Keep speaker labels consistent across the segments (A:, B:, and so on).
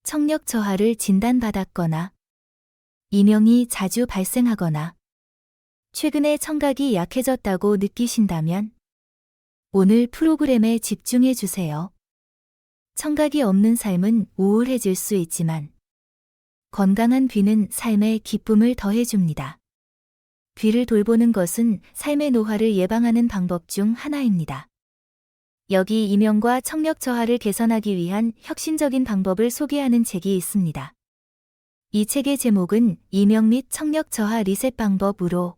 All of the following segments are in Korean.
A: 청력 저하를 진단받았거나 이명이 자주 발생하거나 최근에 청각이 약해졌다고 느끼신다면 오늘 프로그램에 집중해 주세요. 청각이 없는 삶은 우울해질 수 있지만 건강한 귀는 삶에 기쁨을 더해줍니다. 귀를 돌보는 것은 삶의 노화를 예방하는 방법 중 하나입니다. 여기 이명과 청력 저하를 개선하기 위한 혁신적인 방법을 소개하는 책이 있습니다. 이 책의 제목은 이명 및 청력 저하 리셋 방법으로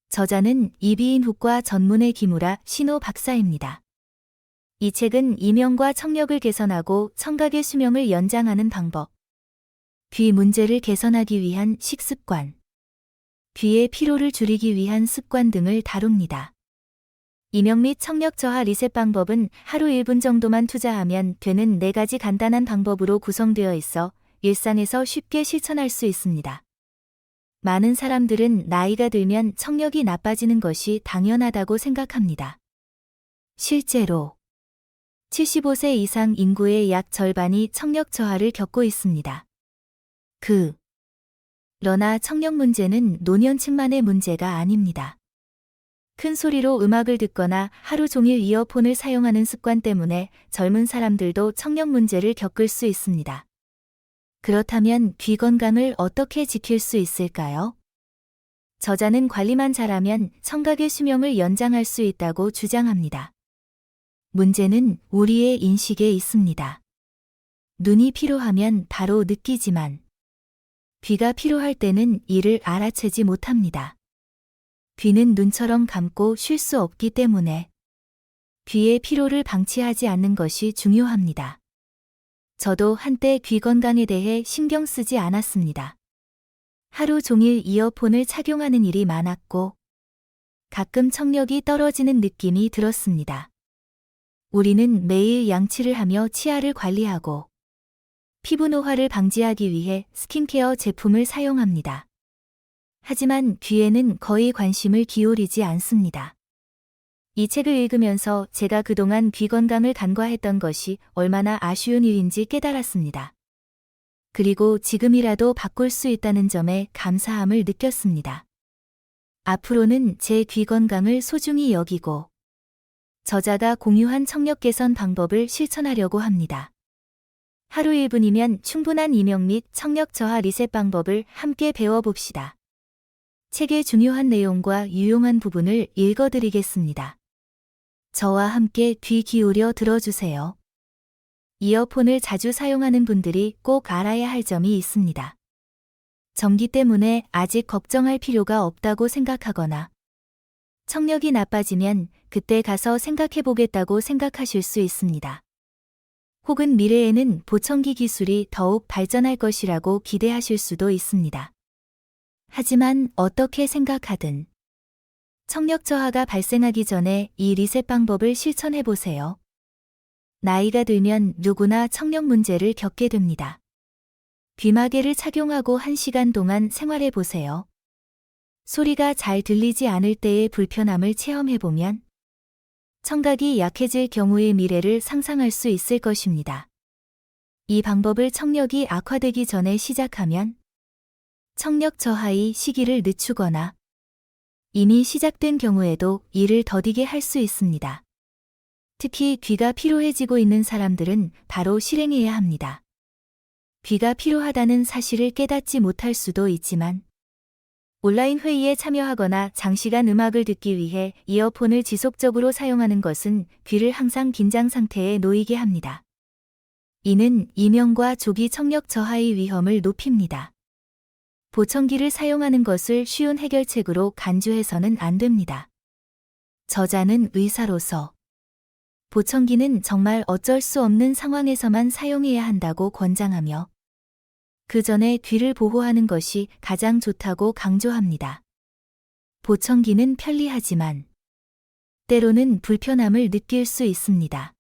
A: 저자는 이비인후과 전문의 김우라 신호 박사입니다. 이 책은 이명과 청력을 개선하고 청각의 수명을 연장하는 방법, 귀 문제를 개선하기 위한 식습관, 귀의 피로를 줄이기 위한 습관 등을 다룹니다. 이명 및 청력 저하 리셋 방법은 하루 1분 정도만 투자하면 되는 4가지 간단한 방법으로 구성되어 있어 일상에서 쉽게 실천할 수 있습니다. 많은 사람들은 나이가 들면 청력이 나빠지는 것이 당연하다고 생각합니다. 실제로 75세 이상 인구의 약 절반이 청력 저하를 겪고 있습니다. 그러나 청력 문제는 노년층만의 문제가 아닙니다. 큰 소리로 음악을 듣거나 하루 종일 이어폰을 사용하는 습관 때문에 젊은 사람들도 청력 문제를 겪을 수 있습니다. 그렇다면 귀 건강을 어떻게 지킬 수 있을까요? 저자는 관리만 잘하면 청각의 수명을 연장할 수 있다고 주장합니다. 문제는 우리의 인식에 있습니다. 눈이 피로하면 바로 느끼지만 귀가 피로할 때는 이를 알아채지 못합니다. 귀는 눈처럼 감고 쉴 수 없기 때문에 귀의 피로를 방치하지 않는 것이 중요합니다. 저도 한때 귀 건강에 대해 신경 쓰지 않았습니다. 하루 종일 이어폰을 착용하는 일이 많았고 가끔 청력이 떨어지는 느낌이 들었습니다. 우리는 매일 양치를 하며 치아를 관리하고 피부 노화를 방지하기 위해 스킨케어 제품을 사용합니다. 하지만 귀에는 거의 관심을 기울이지 않습니다. 이 책을 읽으면서 제가 그동안 귀 건강을 간과했던 것이 얼마나 아쉬운 일인지 깨달았습니다. 그리고 지금이라도 바꿀 수 있다는 점에 감사함을 느꼈습니다. 앞으로는 제 귀 건강을 소중히 여기고 저자가 공유한 청력 개선 방법을 실천하려고 합니다. 하루 1분이면 충분한 이명 및 청력 저하 리셋 방법을 함께 배워봅시다. 책의 중요한 내용과 유용한 부분을 읽어드리겠습니다. 저와 함께 귀 기울여 들어주세요. 이어폰을 자주 사용하는 분들이 꼭 알아야 할 점이 있습니다. 전기 때문에 아직 걱정할 필요가 없다고 생각하거나 청력이 나빠지면 그때 가서 생각해보겠다고 생각하실 수 있습니다. 혹은 미래에는 보청기 기술이 더욱 발전할 것이라고 기대하실 수도 있습니다. 하지만 어떻게 생각하든 청력 저하가 발생하기 전에 이 리셋 방법을 실천해보세요. 나이가 들면 누구나 청력 문제를 겪게 됩니다. 귀마개를 착용하고 1시간 동안 생활해보세요. 소리가 잘 들리지 않을 때의 불편함을 체험해보면 청각이 약해질 경우의 미래를 상상할 수 있을 것입니다. 이 방법을 청력이 악화되기 전에 시작하면 청력 저하의 시기를 늦추거나 이미 시작된 경우에도 이를 더디게 할 수 있습니다. 특히 귀가 피로해지고 있는 사람들은 바로 실행해야 합니다. 귀가 피로하다는 사실을 깨닫지 못할 수도 있지만 온라인 회의에 참여하거나 장시간 음악을 듣기 위해 이어폰을 지속적으로 사용하는 것은 귀를 항상 긴장 상태에 놓이게 합니다. 이는 이명과 조기 청력 저하의 위험을 높입니다. 보청기를 사용하는 것을 쉬운 해결책으로 간주해서는 안 됩니다. 저자는 의사로서 보청기는 정말 어쩔 수 없는 상황에서만 사용해야 한다고 권장하며 그 전에 귀를 보호하는 것이 가장 좋다고 강조합니다. 보청기는 편리하지만 때로는 불편함을 느낄 수 있습니다.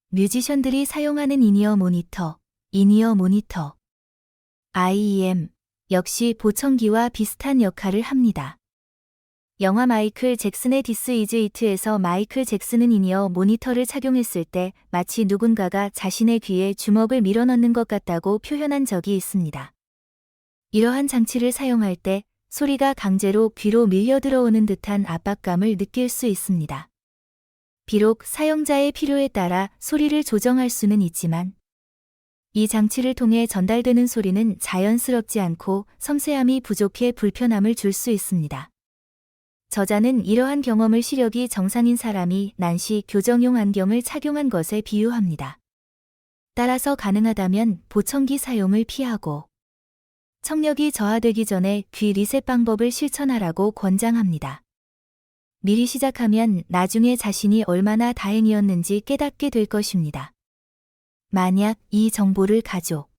A: 뮤지션들이 사용하는 인이어 모니터, IEM 역시 보청기와 비슷한 역할을 합니다. 영화 마이클 잭슨의 디스 이즈 이트에서 마이클 잭슨은 인이어 모니터를 착용했을 때 마치 누군가가 자신의 귀에 주먹을 밀어넣는 것 같다고 표현한 적이 있습니다. 이러한 장치를 사용할 때 소리가 강제로 귀로 밀려 들어오는 듯한 압박감을 느낄 수 있습니다. 비록 사용자의 필요에 따라 소리를 조정할 수는 있지만 이 장치를 통해 전달되는 소리는 자연스럽지 않고 섬세함이 부족해 불편함을 줄 수 있습니다. 저자는 이러한 경험을 시력이 정상인 사람이 난시 교정용 안경을 착용한 것에 비유합니다. 따라서 가능하다면 보청기 사용을 피하고 청력이 저하되기 전에 귀 리셋 방법을 실천하라고 권장합니다. 미리 시작하면 나중에 자신이 얼마나 다행이었는지 깨닫게 될 것입니다. 만약 이 정보를 가족,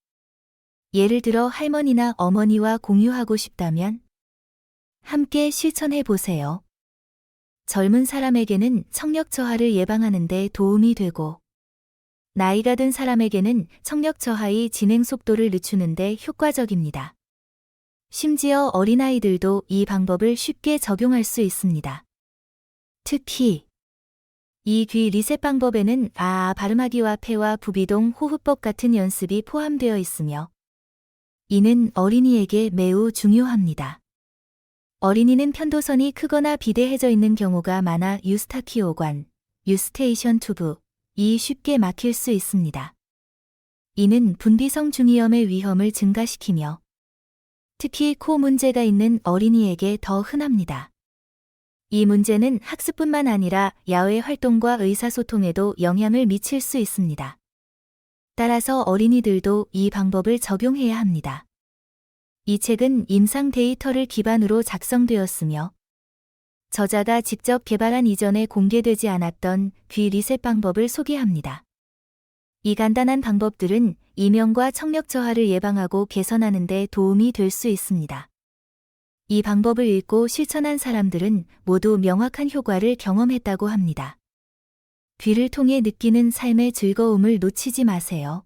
A: 예를 들어 할머니나 어머니와 공유하고 싶다면 함께 실천해 보세요. 젊은 사람에게는 청력 저하를 예방하는 데 도움이 되고 나이가 든 사람에게는 청력 저하의 진행 속도를 늦추는 데 효과적입니다. 심지어 어린아이들도 이 방법을 쉽게 적용할 수 있습니다. 특히 이 귀 리셋 방법에는 발음하기와 폐와 부비동 호흡법 같은 연습이 포함되어 있으며 이는 어린이에게 매우 중요합니다. 어린이는 편도선이 크거나 비대해져 있는 경우가 많아 유스타키오관, 유스테이션 튜브, 이 쉽게 막힐 수 있습니다. 이는 분비성 중이염의 위험을 증가시키며 특히 코 문제가 있는 어린이에게 더 흔합니다. 이 문제는 학습뿐만 아니라 야외 활동과 의사소통에도 영향을 미칠 수 있습니다. 따라서 어린이들도 이 방법을 적용해야 합니다. 이 책은 임상 데이터를 기반으로 작성되었으며 저자가 직접 개발한 이전에 공개되지 않았던 귀 리셋 방법을 소개합니다. 이 간단한 방법들은 이명과 청력 저하를 예방하고 개선하는 데 도움이 될 수 있습니다. 이 방법을 읽고 실천한 사람들은 모두 명확한 효과를 경험했다고 합니다. 귀를 통해 느끼는 삶의 즐거움을 놓치지 마세요.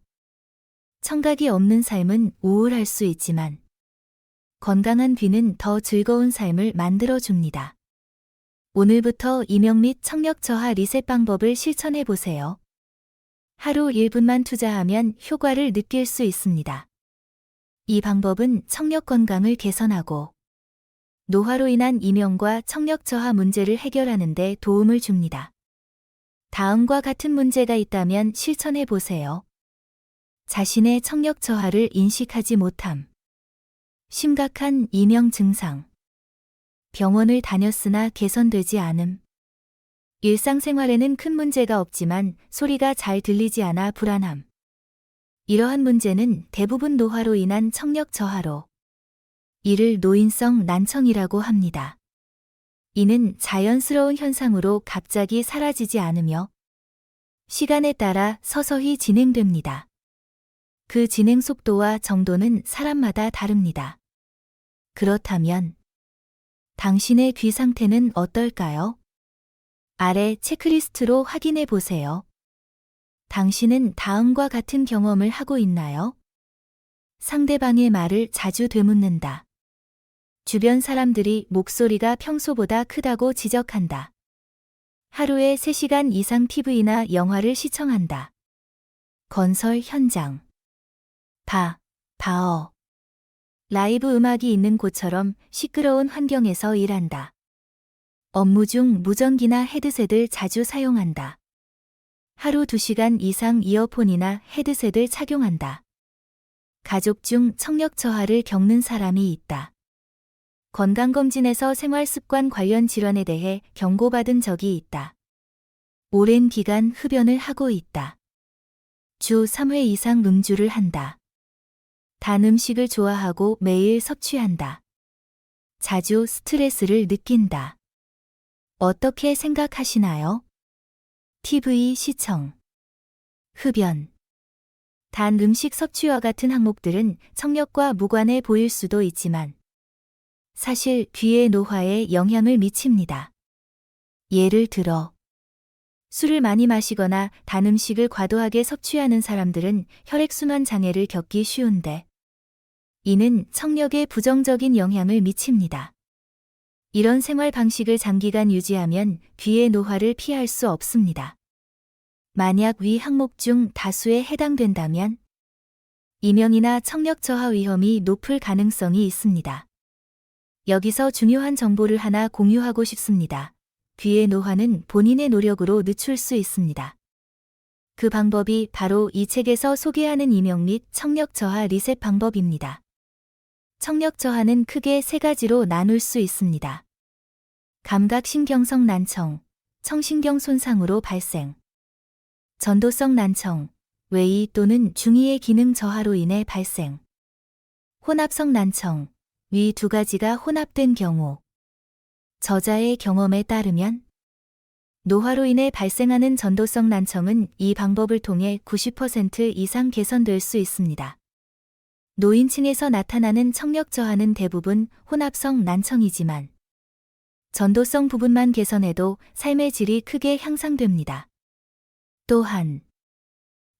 A: 청각이 없는 삶은 우울할 수 있지만 건강한 귀는 더 즐거운 삶을 만들어줍니다. 오늘부터 이명 및 청력 저하 리셋 방법을 실천해 보세요. 하루 1분만 투자하면 효과를 느낄 수 있습니다. 이 방법은 청력 건강을 개선하고 노화로 인한 이명과 청력 저하 문제를 해결하는 데 도움을 줍니다. 다음과 같은 문제가 있다면 실천해 보세요. 자신의 청력 저하를 인식하지 못함. 심각한 이명 증상. 병원을 다녔으나 개선되지 않음. 일상생활에는 큰 문제가 없지만 소리가 잘 들리지 않아 불안함. 이러한 문제는 대부분 노화로 인한 청력 저하로 이를 노인성 난청이라고 합니다. 이는 자연스러운 현상으로 갑자기 사라지지 않으며 시간에 따라 서서히 진행됩니다. 그 진행 속도와 정도는 사람마다 다릅니다. 그렇다면 당신의 귀 상태는 어떨까요? 아래 체크리스트로 확인해 보세요. 당신은 다음과 같은 경험을 하고 있나요? 상대방의 말을 자주 되묻는다. 주변 사람들이 목소리가 평소보다 크다고 지적한다. 하루에 3시간 이상 TV나 영화를 시청한다. 건설 현장. 바어. 라이브 음악이 있는 곳처럼 시끄러운 환경에서 일한다. 업무 중 무전기나 헤드셋을 자주 사용한다. 하루 2시간 이상 이어폰이나 헤드셋을 착용한다. 가족 중 청력 저하를 겪는 사람이 있다. 건강검진에서 생활습관 관련 질환에 대해 경고받은 적이 있다. 오랜 기간 흡연을 하고 있다. 주 3회 이상 음주를 한다. 단 음식을 좋아하고 매일 섭취한다. 자주 스트레스를 느낀다. 어떻게 생각하시나요? TV 시청, 흡연, 단 음식 섭취와 같은 항목들은 청력과 무관해 보일 수도 있지만 사실 귀의 노화에 영향을 미칩니다. 예를 들어 술을 많이 마시거나 단 음식을 과도하게 섭취하는 사람들은 혈액순환 장애를 겪기 쉬운데 이는 청력에 부정적인 영향을 미칩니다. 이런 생활 방식을 장기간 유지하면 귀의 노화를 피할 수 없습니다. 만약 위 항목 중 다수에 해당된다면 이명이나 청력 저하 위험이 높을 가능성이 있습니다. 여기서 중요한 정보를 하나 공유하고 싶습니다. 귀의 노화는 본인의 노력으로 늦출 수 있습니다. 그 방법이 바로 이 책에서 소개하는 이명 및 청력 저하 리셋 방법입니다. 청력 저하는 크게 세 가지로 나눌 수 있습니다. 감각신경성 난청, 청신경 손상으로 발생. 전도성 난청, 외이 또는 중이의 기능 저하로 인해 발생. 혼합성 난청, 위 두 가지가 혼합된 경우. 저자의 경험에 따르면 노화로 인해 발생하는 전도성 난청은 이 방법을 통해 90% 이상 개선될 수 있습니다. 노인층에서 나타나는 청력 저하는 대부분 혼합성 난청이지만 전도성 부분만 개선해도 삶의 질이 크게 향상됩니다. 또한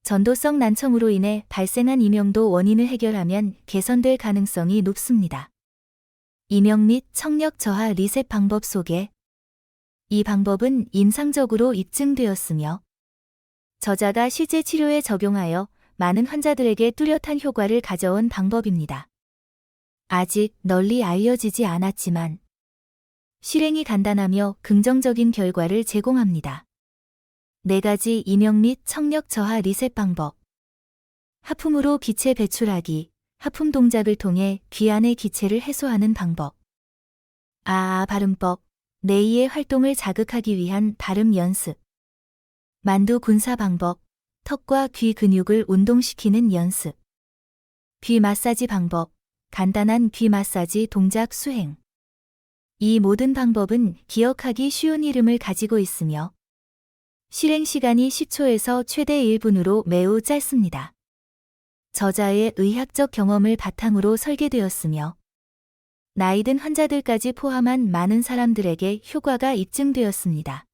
A: 전도성 난청으로 인해 발생한 이명도 원인을 해결하면 개선될 가능성이 높습니다. 이명 및 청력 저하 리셋 방법 소개. 이 방법은 임상적으로 입증되었으며 저자가 실제 치료에 적용하여 많은 환자들에게 뚜렷한 효과를 가져온 방법입니다. 아직 널리 알려지지 않았지만 실행이 간단하며 긍정적인 결과를 제공합니다. 4가지 이명 및 청력 저하 리셋 방법. 하품으로 기체 배출하기. 하품 동작을 통해 귀 안의 기체를 해소하는 방법. 발음법. 뇌의 활동을 자극하기 위한 발음 연습. 만두 군사 방법. 턱과 귀 근육을 운동시키는 연습. 귀 마사지 방법. 간단한 귀 마사지 동작 수행. 이 모든 방법은 기억하기 쉬운 이름을 가지고 있으며 실행 시간이 10초에서 최대 1분으로 매우 짧습니다. 저자의 의학적 경험을 바탕으로 설계되었으며 나이든 환자들까지 포함한 많은 사람들에게 효과가 입증되었습니다.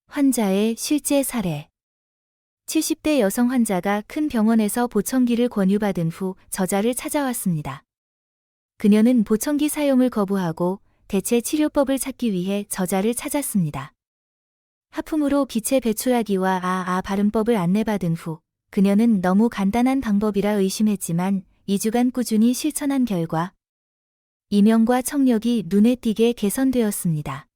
A: 환자의 실제 사례. 70대 여성 환자가 큰 병원에서 보청기를 권유받은 후 저자를 찾아왔습니다. 그녀는 보청기 사용을 거부하고 대체 치료법을 찾기 위해 저자를 찾았습니다. 하품으로 기체 배출하기와 발음법을 안내받은 후 그녀는 너무 간단한 방법이라 의심했지만 2주간 꾸준히 실천한 결과 이명과 청력이 눈에 띄게 개선되었습니다.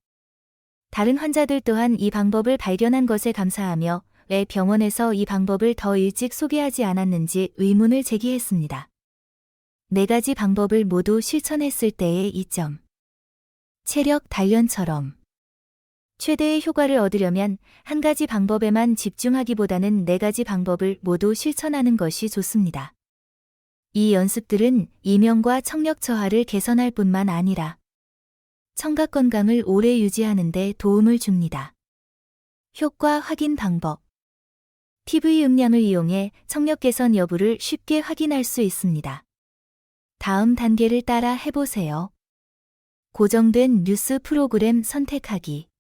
A: 다른 환자들 또한 이 방법을 발견한 것에 감사하며 왜 병원에서 이 방법을 더 일찍 소개하지 않았는지 의문을 제기했습니다. 4가지 방법을 모두 실천했을 때의 이점. 체력 단련처럼 최대의 효과를 얻으려면 한 가지 방법에만 집중하기보다는 4가지 방법을 모두 실천하는 것이 좋습니다. 이 연습들은 이명과 청력 저하를 개선할 뿐만 아니라 청각 건강을 오래 유지하는 데 도움을 줍니다. 효과 확인 방법. TV 음량을 이용해 청력 개선 여부를 쉽게 확인할 수 있습니다. 다음 단계를 따라 해보세요. 고정된 뉴스 프로그램 선택하기.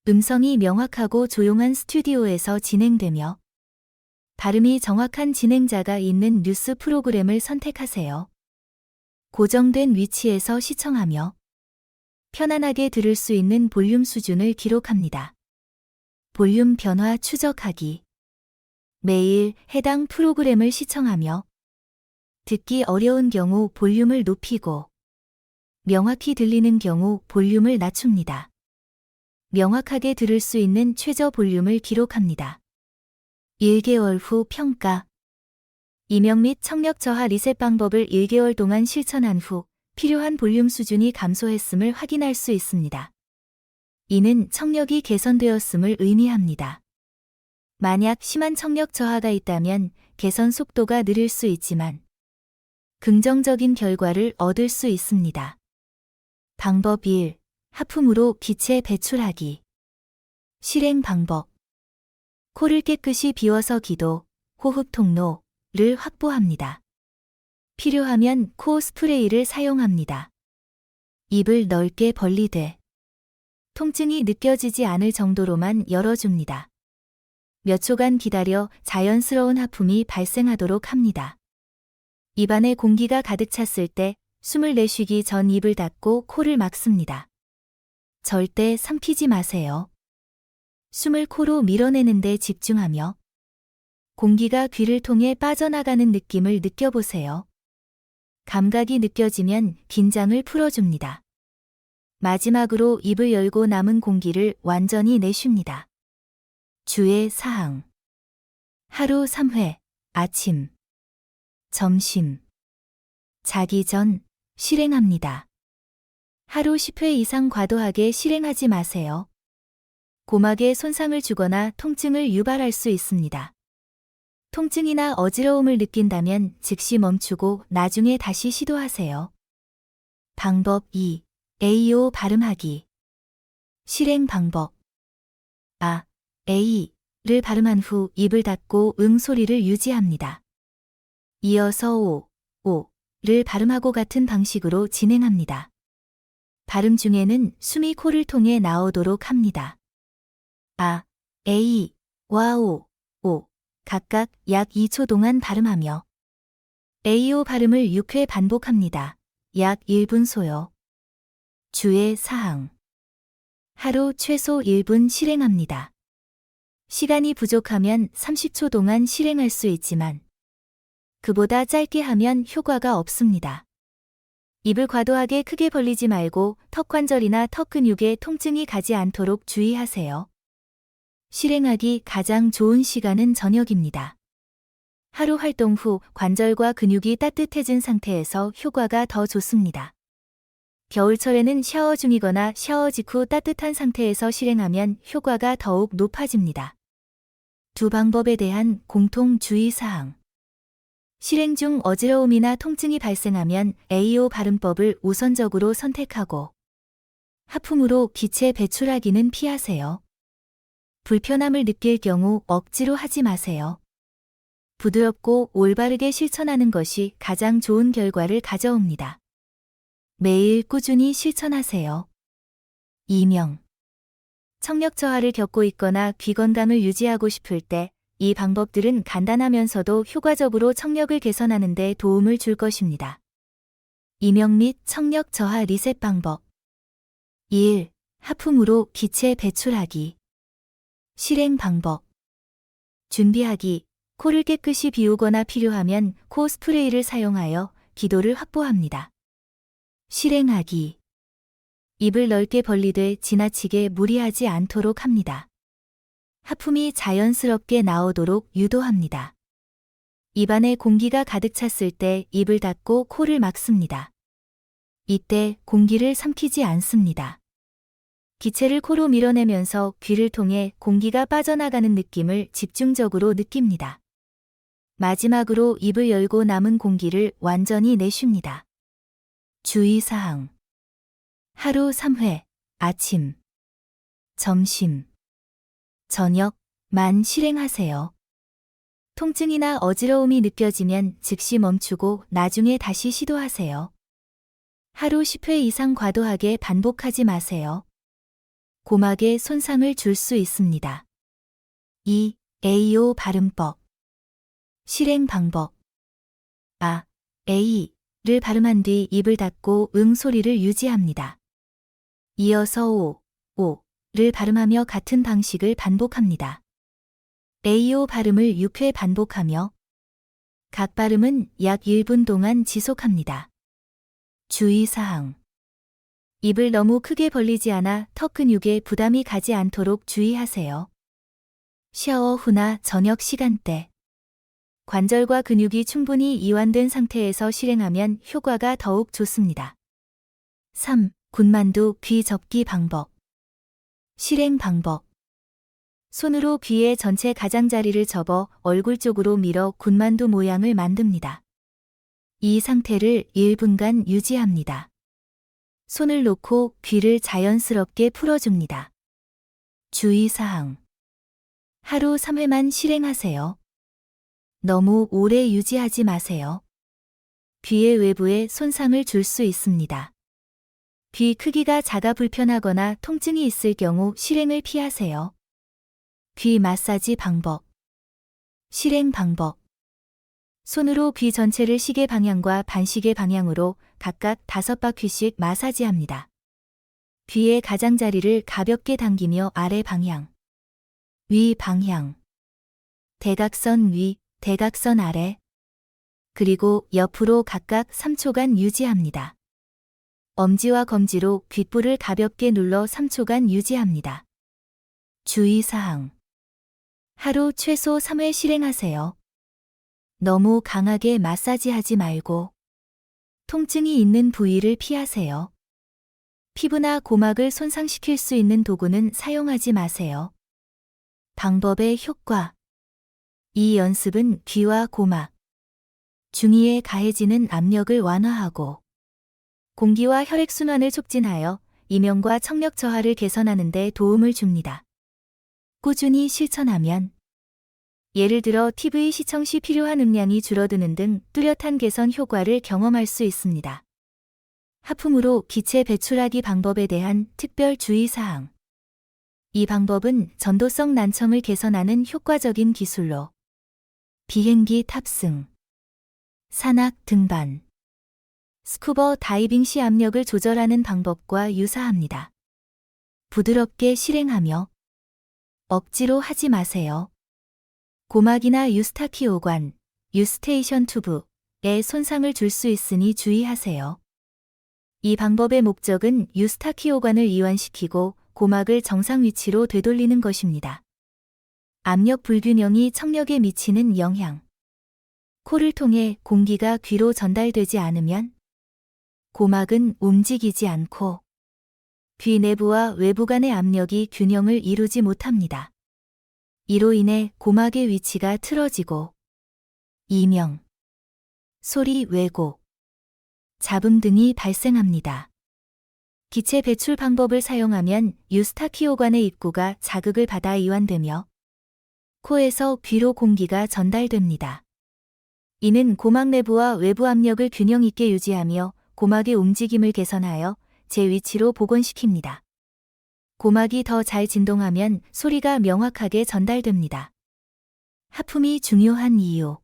A: 음성이 명확하고 조용한 스튜디오에서 진행되며 발음이 정확한 진행자가 있는 뉴스 프로그램을 선택하세요. 고정된 위치에서 시청하며 편안하게 들을 수 있는 볼륨 수준을 기록합니다. 볼륨 변화 추적하기. 매일 해당 프로그램을 시청하며 듣기 어려운 경우 볼륨을 높이고 명확히 들리는 경우 볼륨을 낮춥니다. 명확하게 들을 수 있는 최저 볼륨을 기록합니다. 1개월 후 평가. 이명 및 청력 저하 리셋 방법을 1개월 동안 실천한 후 필요한 볼륨 수준이 감소했음을 확인할 수 있습니다. 이는 청력이 개선되었음을 의미합니다. 만약 심한 청력 저하가 있다면 개선 속도가 느릴 수 있지만 긍정적인 결과를 얻을 수 있습니다. 방법 1. 하품으로 기체 배출하기. 실행 방법. 코를 깨끗이 비워서 기도, 호흡 통로를 확보합니다. 필요하면 코 스프레이를 사용합니다. 입을 넓게 벌리되 통증이 느껴지지 않을 정도로만 열어줍니다. 몇 초간 기다려 자연스러운 하품이 발생하도록 합니다. 입안에 공기가 가득 찼을 때 숨을 내쉬기 전 입을 닫고 코를 막습니다. 절대 삼키지 마세요. 숨을 코로 밀어내는 데 집중하며 공기가 귀를 통해 빠져나가는 느낌을 느껴보세요. 감각이 느껴지면 긴장을 풀어줍니다. 마지막으로 입을 열고 남은 공기를 완전히 내쉽니다. 주의 사항. 하루 3회, 아침, 점심, 자기 전, 실행합니다. 하루 10회 이상 과도하게 실행하지 마세요. 고막에 손상을 주거나 통증을 유발할 수 있습니다. 통증이나 어지러움을 느낀다면 즉시 멈추고 나중에 다시 시도하세요. 방법 2. AO 발음하기. 실행 방법. 아, A를 발음한 후 입을 닫고 응 소리를 유지합니다. 이어서 오를 발음하고 같은 방식으로 진행합니다. 발음 중에는 숨이 코를 통해 나오도록 합니다. 아, A와 오 각각 약 2초 동안 발음하며 AO 발음을 6회 반복합니다. 약 1분 소요. 주의 사항. 하루 최소 1분 실행합니다. 시간이 부족하면 30초 동안 실행할 수 있지만 그보다 짧게 하면 효과가 없습니다. 입을 과도하게 크게 벌리지 말고 턱 관절이나 턱 근육에 통증이 가지 않도록 주의하세요. 실행하기 가장 좋은 시간은 저녁입니다. 하루 활동 후 관절과 근육이 따뜻해진 상태에서 효과가 더 좋습니다. 겨울철에는 샤워 중이거나 샤워 직후 따뜻한 상태에서 실행하면 효과가 더욱 높아집니다. 두 방법에 대한 공통 주의사항. 실행 중 어지러움이나 통증이 발생하면 AO 발음법을 우선적으로 선택하고 하품으로 기체 배출하기는 피하세요. 불편함을 느낄 경우 억지로 하지 마세요. 부드럽고 올바르게 실천하는 것이 가장 좋은 결과를 가져옵니다. 매일 꾸준히 실천하세요. 이명. 청력 저하를 겪고 있거나 귀 건강을 유지하고 싶을 때 이 방법들은 간단하면서도 효과적으로 청력을 개선하는 데 도움을 줄 것입니다. 이명 및 청력 저하 리셋 방법. 1. 하품으로 기체 배출하기. 실행 방법. 준비하기. 코를 깨끗이 비우거나 필요하면 코 스프레이를 사용하여 기도를 확보합니다. 실행하기. 입을 넓게 벌리되 지나치게 무리하지 않도록 합니다. 하품이 자연스럽게 나오도록 유도합니다. 입안에 공기가 가득 찼을 때 입을 닫고 코를 막습니다. 이때 공기를 삼키지 않습니다. 기체를 코로 밀어내면서 귀를 통해 공기가 빠져나가는 느낌을 집중적으로 느낍니다. 마지막으로 입을 열고 남은 공기를 완전히 내쉽니다. 주의사항. 하루 3회, 아침, 점심, 저녁만 실행하세요. 통증이나 어지러움이 느껴지면 즉시 멈추고 나중에 다시 시도하세요. 하루 10회 이상 과도하게 반복하지 마세요. 고막에 손상을 줄 수 있습니다. 2. AO 발음법. 실행 방법. 아, A를 발음한 뒤 입을 닫고 응 소리를 유지합니다. 이어서 오를 발음하며 같은 방식을 반복합니다. AO 발음을 6회 반복하며 각 발음은 약 1분 동안 지속합니다. 주의사항. 입을 너무 크게 벌리지 않아 턱 근육에 부담이 가지 않도록 주의하세요. 샤워 후나 저녁 시간대. 관절과 근육이 충분히 이완된 상태에서 실행하면 효과가 더욱 좋습니다. 3. 군만두 귀 접기 방법. 실행 방법. 손으로 귀의 전체 가장자리를 접어 얼굴 쪽으로 밀어 군만두 모양을 만듭니다. 이 상태를 1분간 유지합니다. 손을 놓고 귀를 자연스럽게 풀어줍니다. 주의사항. 하루 3회만 실행하세요. 너무 오래 유지하지 마세요. 귀의 외부에 손상을 줄 수 있습니다. 귀 크기가 작아 불편하거나 통증이 있을 경우 실행을 피하세요. 귀 마사지 방법. 실행 방법. 손으로 귀 전체를 시계 방향과 반시계 방향으로 각각 5바퀴씩 마사지합니다. 귀의 가장자리를 가볍게 당기며 아래 방향, 위 방향, 대각선 위, 대각선 아래, 그리고 옆으로 각각 3초간 유지합니다. 엄지와 검지로 귓볼을 가볍게 눌러 3초간 유지합니다. 주의사항. 하루 최소 3회 실행하세요. 너무 강하게 마사지하지 말고 통증이 있는 부위를 피하세요. 피부나 고막을 손상시킬 수 있는 도구는 사용하지 마세요. 방법의 효과. 이 연습은 귀와 고막, 중이에 가해지는 압력을 완화하고 공기와 혈액순환을 촉진하여 이명과 청력 저하를 개선하는 데 도움을 줍니다. 꾸준히 실천하면 예를 들어 TV 시청 시 필요한 음량이 줄어드는 등 뚜렷한 개선 효과를 경험할 수 있습니다. 하품으로 기체 배출하기 방법에 대한 특별 주의사항. 이 방법은 전도성 난청을 개선하는 효과적인 기술로 비행기 탑승, 산악 등반, 스쿠버 다이빙 시 압력을 조절하는 방법과 유사합니다. 부드럽게 실행하며 억지로 하지 마세요. 고막이나 유스타키오관, 유스테이션 튜브에 손상을 줄 수 있으니 주의하세요. 이 방법의 목적은 유스타키오관을 이완시키고 고막을 정상 위치로 되돌리는 것입니다. 압력 불균형이 청력에 미치는 영향. 코를 통해 공기가 귀로 전달되지 않으면 고막은 움직이지 않고 귀 내부와 외부 간의 압력이 균형을 이루지 못합니다. 이로 인해 고막의 위치가 틀어지고 이명, 소리 왜곡, 잡음 등이 발생합니다. 기체 배출 방법을 사용하면 유스타키오관의 입구가 자극을 받아 이완되며 코에서 귀로 공기가 전달됩니다. 이는 고막 내부와 외부 압력을 균형 있게 유지하며 고막의 움직임을 개선하여 제 위치로 복원시킵니다. 고막이 더 잘 진동하면 소리가 명확하게 전달됩니다. 하품이 중요한 이유.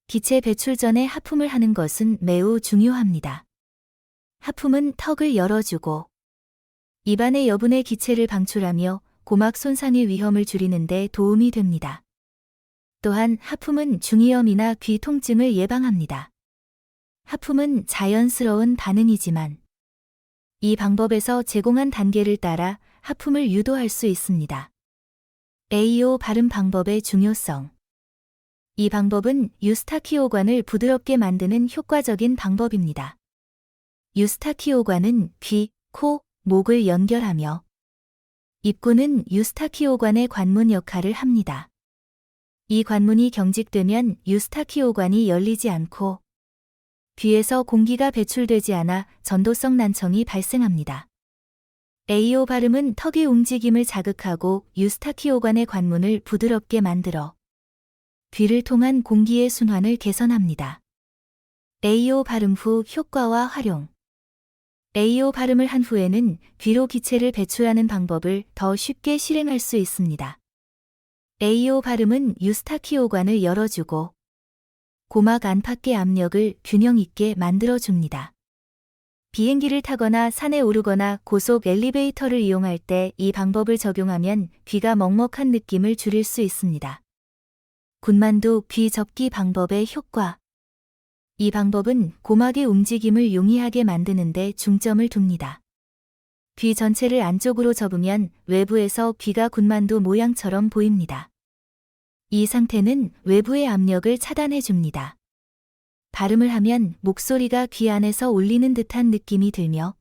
A: 기체 배출 전에 하품을 하는 것은 매우 중요합니다. 하품은 턱을 열어주고 입안의 여분의 기체를 방출하며 고막 손상의 위험을 줄이는 데 도움이 됩니다. 또한 하품은 중이염이나 귀 통증을 예방합니다. 하품은 자연스러운 반응이지만 이 방법에서 제공한 단계를 따라 하품을 유도할 수 있습니다. AO 발음 방법의 중요성. 이 방법은 유스타키오관을 부드럽게 만드는 효과적인 방법입니다. 유스타키오관은 귀, 코, 목을 연결하며 입구는 유스타키오관의 관문 역할을 합니다. 이 관문이 경직되면 유스타키오관이 열리지 않고 귀에서 공기가 배출되지 않아 전도성 난청이 발생합니다. AO 발음은 턱의 움직임을 자극하고 유스타키오관의 관문을 부드럽게 만들어 귀를 통한 공기의 순환을 개선합니다. AO 발음 후 효과와 활용. AO 발음을 한 후에는 귀로 기체를 배출하는 방법을 더 쉽게 실행할 수 있습니다. AO 발음은 유스타키오관을 열어주고 고막 안팎의 압력을 균형 있게 만들어줍니다. 비행기를 타거나 산에 오르거나 고속 엘리베이터를 이용할 때 이 방법을 적용하면 귀가 먹먹한 느낌을 줄일 수 있습니다. 군만두 귀 접기 방법의 효과. 이 방법은 고막의 움직임을 용이하게 만드는 데 중점을 둡니다. 귀 전체를 안쪽으로 접으면 외부에서 귀가 군만두 모양처럼 보입니다. 이 상태는 외부의 압력을 차단해 줍니다. 발음을 하면 목소리가 귀 안에서 울리는 듯한 느낌이 들며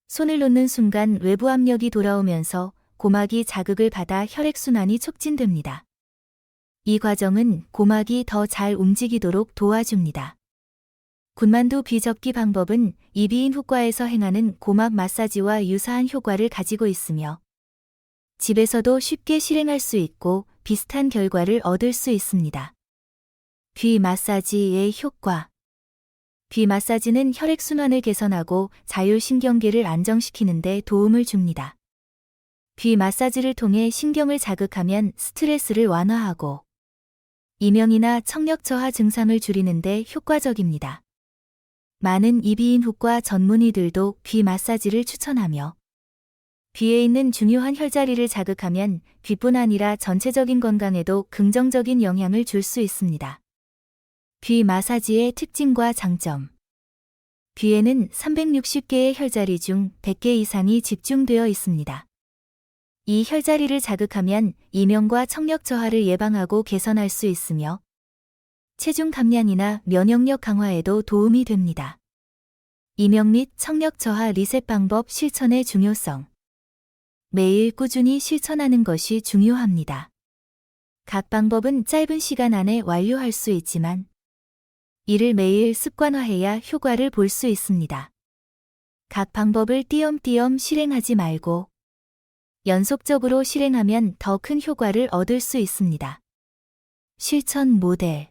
A: 손을 놓는 순간 외부 압력이 돌아오면서 고막이 자극을 받아 혈액순환이 촉진됩니다. 이 과정은 고막이 더 잘 움직이도록 도와줍니다. 군만두 귀 접기 방법은 이비인 후과에서 행하는 고막 마사지와 유사한 효과를 가지고 있으며 집에서도 쉽게 실행할 수 있고 비슷한 결과를 얻을 수 있습니다. 귀 마사지의 효과. 귀 마사지는 혈액순환을 개선하고 자율신경계를 안정시키는 데 도움을 줍니다. 귀 마사지를 통해 신경을 자극하면 스트레스를 완화하고 이명이나 청력 저하 증상을 줄이는 데 효과적입니다. 많은 이비인후과 전문의들도 귀 마사지를 추천하며 귀에 있는 중요한 혈자리를 자극하면 귀뿐 아니라 전체적인 건강에도 긍정적인 영향을 줄 수 있습니다. 귀 마사지의 특징과 장점. 귀에는 360개의 혈자리 중 100개 이상이 집중되어 있습니다. 이 혈자리를 자극하면 이명과 청력 저하를 예방하고 개선할 수 있으며 체중 감량이나 면역력 강화에도 도움이 됩니다. 이명 및 청력 저하 리셋 방법 실천의 중요성. 매일 꾸준히 실천하는 것이 중요합니다. 각 방법은 짧은 시간 안에 완료할 수 있지만 이를 매일 습관화해야 효과를 볼 수 있습니다. 각 방법을 띄엄띄엄 실행하지 말고 연속적으로 실행하면 더 큰 효과를 얻을 수 있습니다. 실천 모델.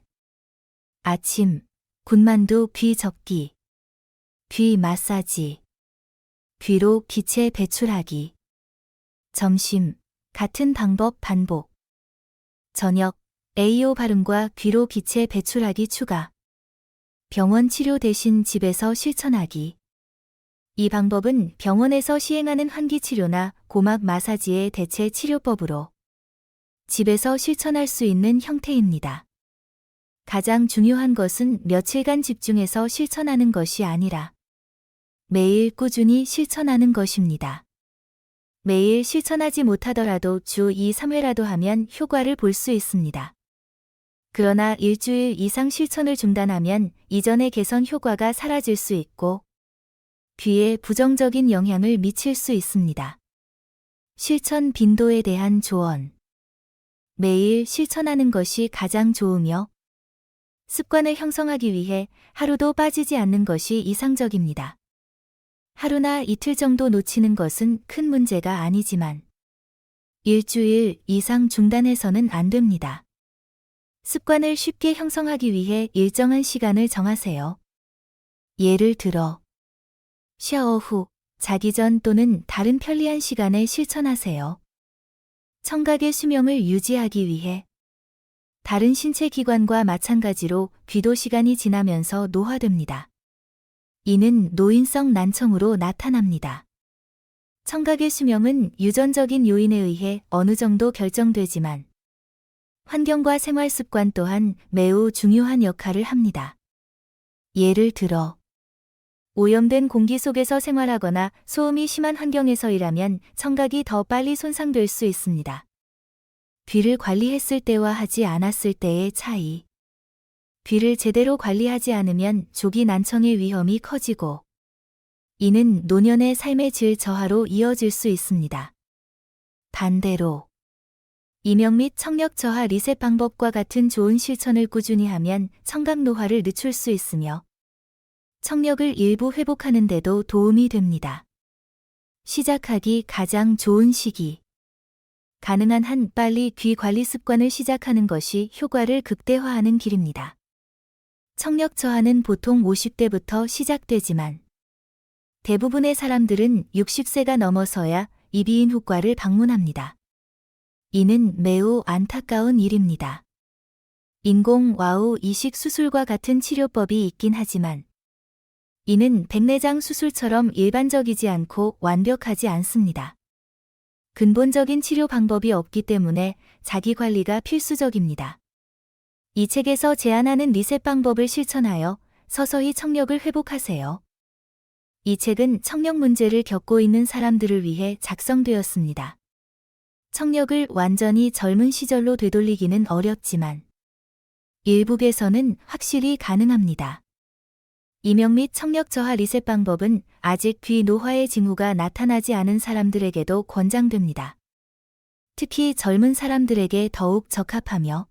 A: 아침, 군만두 귀 접기, 귀 마사지, 귀로 기체 배출하기. 점심, 같은 방법 반복. 저녁, AO 발음과 귀로 기체 배출하기 추가. 병원 치료 대신 집에서 실천하기. 이 방법은 병원에서 시행하는 환기 치료나 고막 마사지의 대체 치료법으로 집에서 실천할 수 있는 형태입니다. 가장 중요한 것은 며칠간 집중해서 실천하는 것이 아니라 매일 꾸준히 실천하는 것입니다. 매일 실천하지 못하더라도 주 2, 3회라도 하면 효과를 볼 수 있습니다. 그러나 일주일 이상 실천을 중단하면 이전의 개선 효과가 사라질 수 있고 귀에 부정적인 영향을 미칠 수 있습니다. 실천 빈도에 대한 조언. 매일 실천하는 것이 가장 좋으며 습관을 형성하기 위해 하루도 빠지지 않는 것이 이상적입니다. 하루나 이틀 정도 놓치는 것은 큰 문제가 아니지만 일주일 이상 중단해서는 안 됩니다. 습관을 쉽게 형성하기 위해 일정한 시간을 정하세요. 예를 들어 샤워 후, 자기 전 또는 다른 편리한 시간에 실천하세요. 청각의 수명을 유지하기 위해 다른 신체 기관과 마찬가지로 귀도 시간이 지나면서 노화됩니다. 이는 노인성 난청으로 나타납니다. 청각의 수명은 유전적인 요인에 의해 어느 정도 결정되지만 환경과 생활 습관 또한 매우 중요한 역할을 합니다. 예를 들어 오염된 공기 속에서 생활하거나 소음이 심한 환경에서 일하면 청각이 더 빨리 손상될 수 있습니다. 귀를 관리했을 때와 하지 않았을 때의 차이. 귀를 제대로 관리하지 않으면 조기 난청의 위험이 커지고 이는 노년의 삶의 질 저하로 이어질 수 있습니다. 반대로 이명 및 청력 저하 리셋 방법과 같은 좋은 실천을 꾸준히 하면 청각 노화를 늦출 수 있으며 청력을 일부 회복하는 데도 도움이 됩니다. 시작하기 가장 좋은 시기. 가능한 한 빨리 귀 관리 습관을 시작하는 것이 효과를 극대화하는 길입니다. 청력 저하는 보통 50대부터 시작되지만 대부분의 사람들은 60세가 넘어서야 이비인 후과를 방문합니다. 이는 매우 안타까운 일입니다. 인공 와우 이식 수술과 같은 치료법이 있긴 하지만 이는 백내장 수술처럼 일반적이지 않고 완벽하지 않습니다. 근본적인 치료 방법이 없기 때문에 자기 관리가 필수적입니다. 이 책에서 제안하는 리셋 방법을 실천하여 서서히 청력을 회복하세요. 이 책은 청력 문제를 겪고 있는 사람들을 위해 작성되었습니다. 청력을 완전히 젊은 시절로 되돌리기는 어렵지만 일부 개선은 확실히 가능합니다. 이명 및 청력 저하 리셋 방법은 아직 귀 노화의 징후가 나타나지 않은 사람들에게도 권장됩니다. 특히 젊은 사람들에게 더욱 적합하며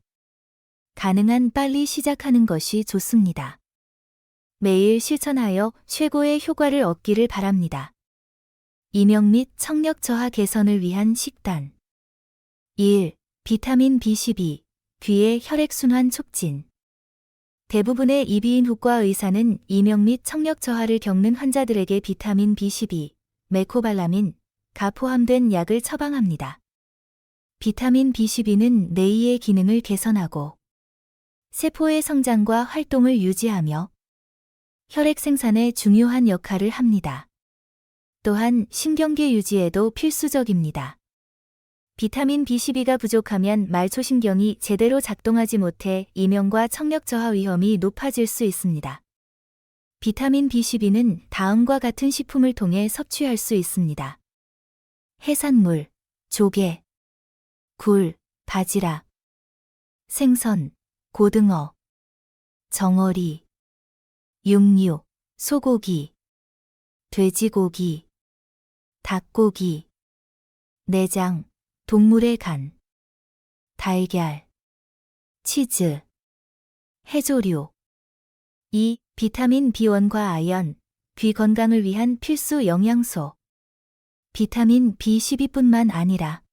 A: 가능한 빨리 시작하는 것이 좋습니다. 매일 실천하여 최고의 효과를 얻기를 바랍니다. 이명 및 청력 저하 개선을 위한 식단. 1. 비타민 B12, 귀의 혈액순환 촉진. 대부분의 이비인 후과 의사는 이명 및 청력 저하를 겪는 환자들에게 비타민 B12, 메코발라민가 포함된 약을 처방합니다. 비타민 B12는 뇌의 기능을 개선하고 세포의 성장과 활동을 유지하며 혈액 생산에 중요한 역할을 합니다. 또한 신경계 유지에도 필수적입니다. 비타민 B12가 부족하면 말초신경이 제대로 작동하지 못해 이명과 청력 저하 위험이 높아질 수 있습니다. 비타민 B12는 다음과 같은 식품을 통해 섭취할 수 있습니다. 해산물, 조개, 굴, 바지락, 생선, 고등어, 정어리, 육류, 소고기, 돼지고기, 닭고기, 내장, 동물의 간, 달걀, 치즈, 해조류. 2. 비타민 B1과 아연, 귀 건강을 위한 필수 영양소. 비타민 B12뿐만 아니라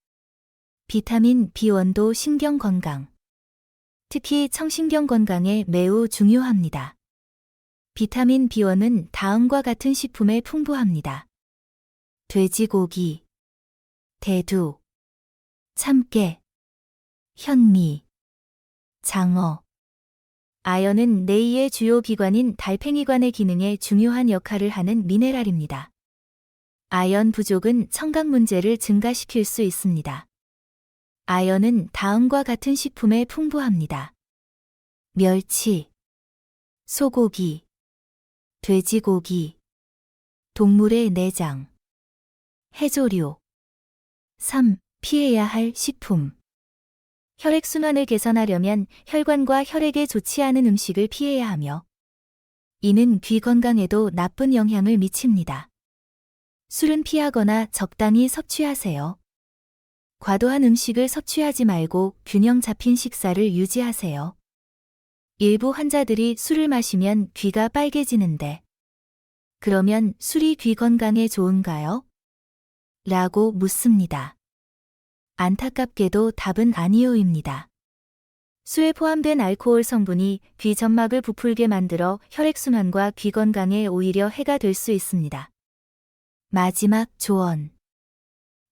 A: 비타민 B1도 신경 건강, 특히 청신경 건강에 매우 중요합니다. 비타민 B1은 다음과 같은 식품에 풍부합니다. 돼지고기, 대두, 참깨, 현미, 장어. 아연은 뇌의 주요 기관인 달팽이관의 기능에 중요한 역할을 하는 미네랄입니다. 아연 부족은 청각 문제를 증가시킬 수 있습니다. 아연은 다음과 같은 식품에 풍부합니다. 멸치, 소고기, 돼지고기, 동물의 내장, 해조류. 3. 피해야 할 식품. 혈액순환을 개선하려면 혈관과 혈액에 좋지 않은 음식을 피해야 하며, 이는 귀 건강에도 나쁜 영향을 미칩니다. 술은 피하거나 적당히 섭취하세요. 과도한 음식을 섭취하지 말고 균형 잡힌 식사를 유지하세요. 일부 환자들이 술을 마시면 귀가 빨개지는데, 그러면 술이 귀 건강에 좋은가요? 라고 묻습니다. 안타깝게도 답은 아니요입니다. 술에 포함된 알코올 성분이 귀 점막을 부풀게 만들어 혈액순환과 귀 건강에 오히려 해가 될 수 있습니다. 마지막 조언.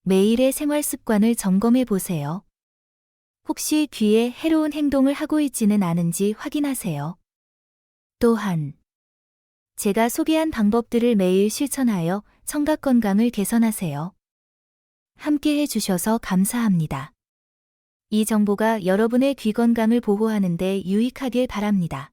A: 매일의 생활 습관을 점검해 보세요. 혹시 귀에 해로운 행동을 하고 있지는 않은지 확인하세요. 또한 제가 소개한 방법들을 매일 실천하여 청각 건강을 개선하세요. 함께 해주셔서 감사합니다. 이 정보가 여러분의 귀 건강을 보호하는 데 유익하길 바랍니다.